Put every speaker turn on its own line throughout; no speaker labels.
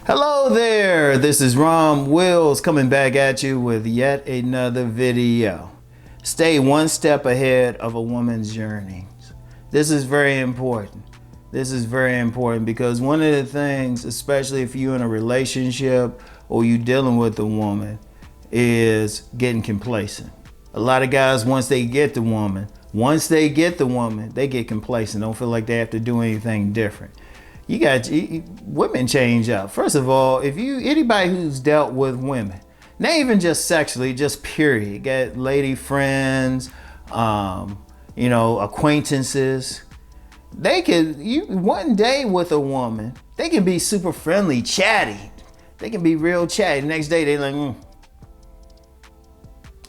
Hello there, this is Rom Wills coming back at you with yet another video. Stay one step ahead of a woman's yearnings. This is very important. This is very important because one of the things, especially if you're in a relationship or you're dealing with a woman, is getting complacent. A lot of guys, once they get the woman, they get complacent. Don't feel like they have to do anything different. Women change up. First of all, anybody who's dealt with women, not even just sexually, just period, got lady friends, acquaintances. One day with a woman, they can be super friendly, chatty. They can be real chatty. The next day, they're like,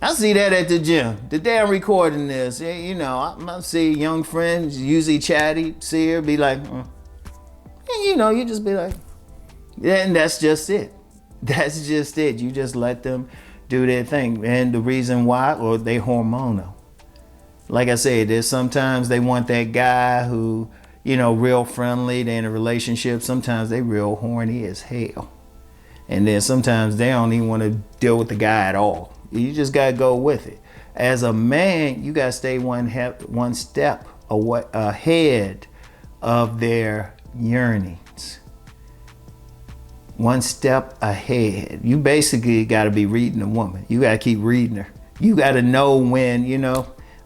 I see that at the gym. The day I'm recording this, I see young friends, usually chatty, see her, be like, And you just be like, yeah, and that's just it. That's just it. You just let them do their thing. And the reason why, or they hormonal. Like I said, there's sometimes they want that guy who, real friendly, they're in a relationship. Sometimes they real horny as hell. And then sometimes they don't even want to deal with the guy at all. You just got to go with it. As a man, you got to stay one step ahead of their yearnings. One step ahead. You basically got to be reading a woman. You got to keep reading her. You got to know when,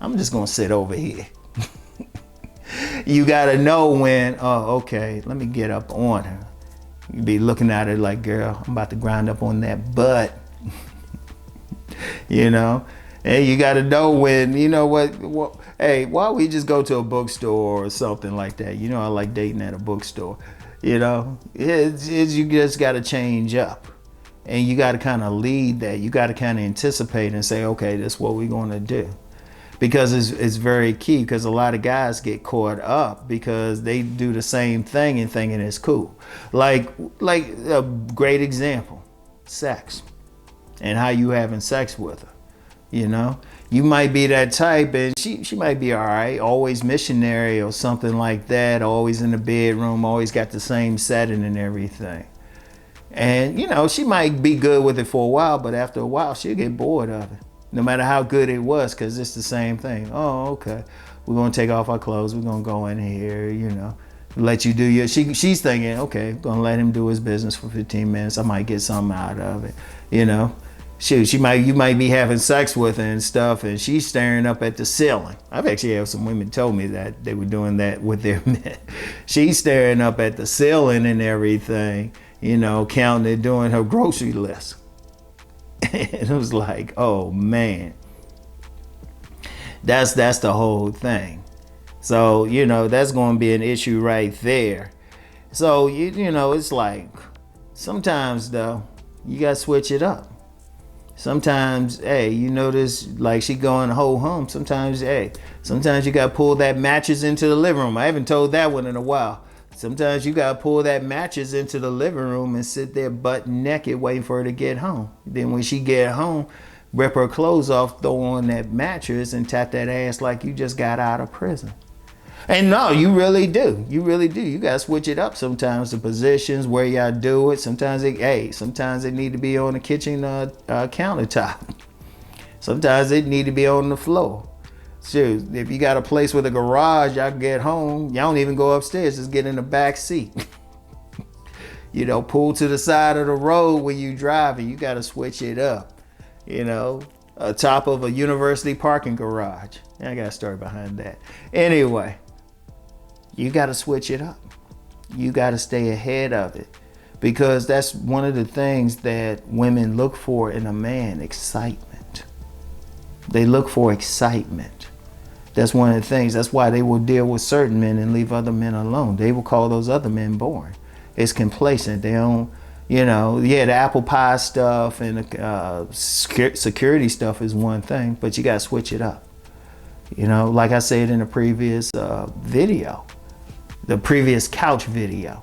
I'm just going to sit over here. You got to know when, okay, let me get up on her. You be looking at her like, girl, I'm about to grind up on that butt. And you got to know when, hey, why don't we just go to a bookstore or something like that? I like dating at a bookstore. You just got to change up. And you got to kind of lead that. You got to kind of anticipate and say, okay, this is what we're going to do. Because it's very key, because a lot of guys get caught up because they do the same thing and thinking it's cool. Like a great example, sex and how you having sex with her. You might be that type and she might be all right, always missionary or something like that, always in the bedroom, always got the same setting and everything. And she might be good with it for a while, but after a while she'll get bored of it, no matter how good it was, because it's the same thing. Oh, okay, we're gonna take off our clothes, we're gonna go in here, let you do your, she's thinking, okay, gonna let him do his business for 15 minutes, I might get something out of it, you might be having sex with her and stuff, and she's staring up at the ceiling. I've actually had some women told me that they were doing that with their men. She's staring up at the ceiling and everything, counting and doing her grocery list. And it was like, oh man, that's the whole thing. So, that's going to be an issue right there. So, it's like, sometimes though, you got to switch it up. Sometimes, hey, this, like she going whole home. Sometimes you got to pull that mattress into the living room. I haven't told that one in a while. Sometimes you got to pull that mattress into the living room and sit there butt naked waiting for her to get home. Then when she get home, rip her clothes off, throw on that mattress and tap that ass like you just got out of prison. And no, you really do. You really do. You got to switch it up sometimes, the positions, where y'all do it. Sometimes it need to be on the kitchen countertop. Sometimes it need to be on the floor. Shoot, if you got a place with a garage, y'all get home, y'all don't even go upstairs, just get in the back seat. Pull to the side of the road when you driving. You got to switch it up. Top of a university parking garage. I got a story behind that. Anyway. You got to switch it up. You got to stay ahead of it, because that's one of the things that women look for in a man, excitement. They look for excitement. That's one of the things. That's why they will deal with certain men and leave other men alone. They will call those other men boring. It's complacent. They don't, the apple pie stuff and the security stuff is one thing, but you got to switch it up. Like I said in the previous video. The previous couch video,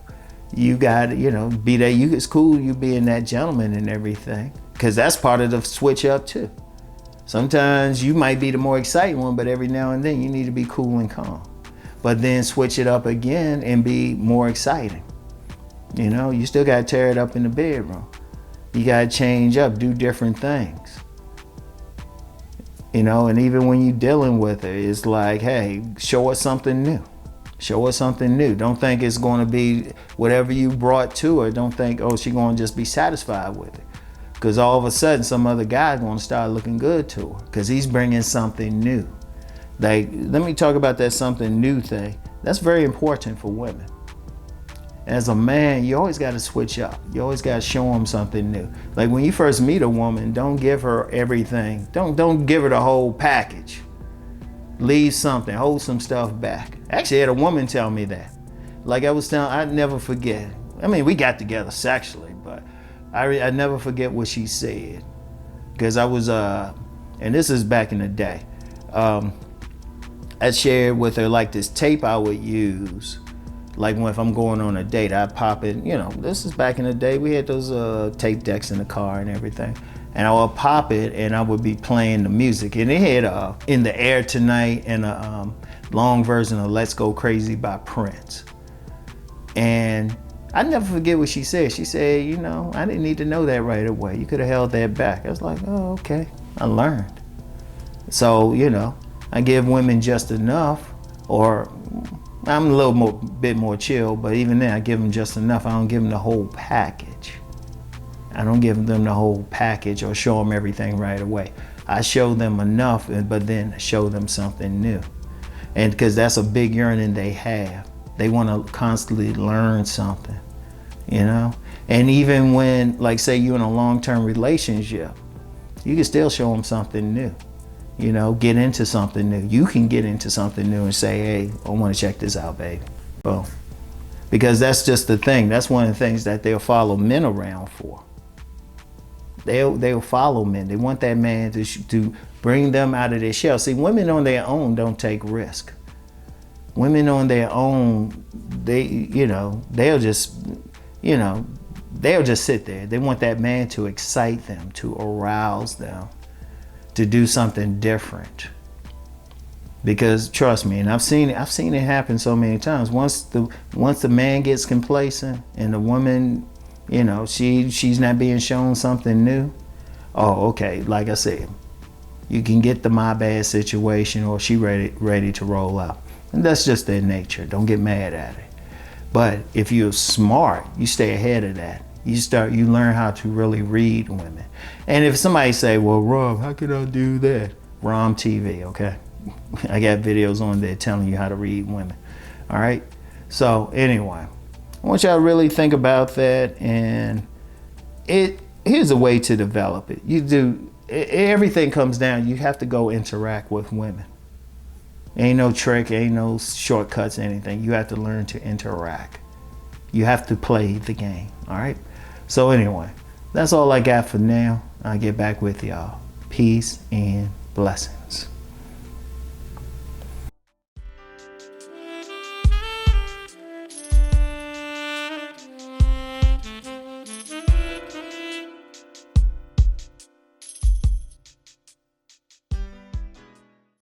you got to, be that, it's cool you being that gentleman and everything, because that's part of the switch up too. Sometimes you might be the more exciting one, but every now and then you need to be cool and calm. But then switch it up again and be more exciting. You know, you still got to tear it up in the bedroom. You got to change up, do different things. You know, and even when you're dealing with her, it's like, hey, show us something new. Show us something new. Don't think it's going to be whatever you brought to her. Don't think, oh, she's going to just be satisfied with it. Because all of a sudden, some other guy's going to start looking good to her because he's bringing something new. Like, let me talk about that something new thing. That's very important for women. As a man, you always got to switch up. You always got to show them something new. Like when you first meet a woman, don't give her everything. Don't give her the whole package. Leave something, hold some stuff back. Actually, I had a woman tell me that. Like I was telling, I'd never forget. I mean, we got together sexually, but I never forget what she said. Because I was, and this is back in the day, I shared with her like this tape I would use. Like if I'm going on a date, I'd pop it, you know, this is back in the day, we had those tape decks in the car and everything. And I would pop it and I would be playing the music. And it had In the Air Tonight and a long version of Let's Go Crazy by Prince. And I never forget what she said. She said, you know, I didn't need to know that right away. You could have held that back. I was like, oh, okay, I learned. So, you know, I give women just enough, or I'm a little bit more chill, but even then I give them just enough. I don't give them the whole package. I don't give them the whole package or show them everything right away. I show them enough, but then show them something new. And because that's a big yearning they have. They want to constantly learn something, you know? And even when, like say you're in a long-term relationship, you can still show them something new. You know, get into something new. You can get into something new and say, hey, I want to check this out, baby. Boom. Because that's just the thing. That's one of the things that they'll follow men around for. They'll follow men. They want that man to bring them out of their shell. See, women on their own don't take risk. Women on their own, they'll just sit there. They want that man to excite them, to arouse them, to do something different. Because trust me, and I've seen it happen so many times. Once the man gets complacent and the woman, you know, she's not being shown something new. Oh, okay, like I said, you can get the my bad situation, or she ready to roll out. And that's just their nature. Don't get mad at it. But if you're smart, you stay ahead of that. You learn how to really read women. And if somebody say, well, Rom, how can I do that? Rom TV, okay? I got videos on there telling you how to read women. All right? So anyway, I want y'all to really think about that. And here's a way to develop it. Everything comes down, you have to go interact with women. Ain't no trick, ain't no shortcuts, anything. You have to learn to interact. You have to play the game, all right? So anyway, that's all I got for now. I'll get back with y'all. Peace and blessings.